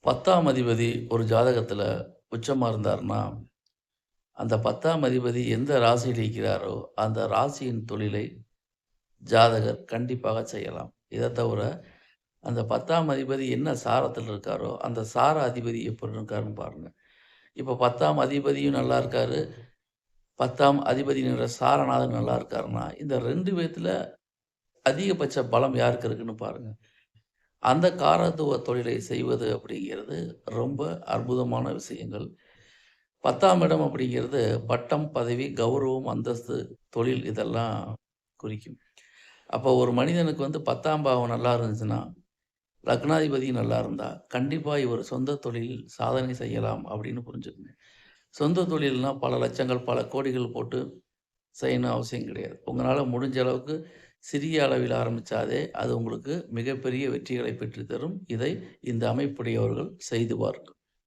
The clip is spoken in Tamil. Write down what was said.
10ஆம் அதிபதி ஒரு ஜாதகத்துல உச்சமா இருந்தாருன்னா, அந்த 10ஆம் அதிபதி எந்த ராசியில் இருக்கிறாரோ, அந்த ராசியின் தொழிலை ஜாதகர் கண்டிப்பாக செய்யலாம். இத தவிர, அந்த 10ஆம் அதிபதி என்ன சாரத்தில் இருக்காரோ, அந்த சார அதிபதி எப்படி இருக்காருன்னு பாருங்க. இப்ப 10ஆம் அதிபதியும் நல்லா இருக்காரு, 10ஆம் அதிபதியினுடைய சாரநாதன் நல்லா இருக்காருன்னா, இந்த 2 பேத்துல அதிகபட்ச பலம் யாருக்கு இருக்குன்னு பாருங்க. அந்த காரத்துவ தொழிலை செய்வது அப்படிங்கிறது ரொம்ப அற்புதமான விஷயங்கள். 10ஆம் இடம் அப்படிங்கிறது பட்டம், பதவி, கௌரவம், அந்தஸ்து, தொழில் இதெல்லாம் குறிக்கும். அப்போ ஒரு மனிதனுக்கு வந்து 10ஆம் பாவம் நல்லா இருந்துச்சுன்னா, லக்னாதிபதி நல்லா இருந்தா, கண்டிப்பா இவர் சொந்த தொழிலில் சாதனை செய்யலாம் அப்படின்னு புரிஞ்சுக்கங்க. சொந்த தொழில்னா பல லட்சங்கள், பல கோடிகள் போட்டு செய்யணும் அவசியம் கிடையாது. உங்களால முடிஞ்ச அளவுக்கு சிறிய அளவில் ஆரம்பிச்சாலே, அது உங்களுக்கு மிகப்பெரிய வெற்றிகளை பெற்றுத் தரும். இதை இந்த அமைப்புடையவர்கள் செய்து பாருங்கள்.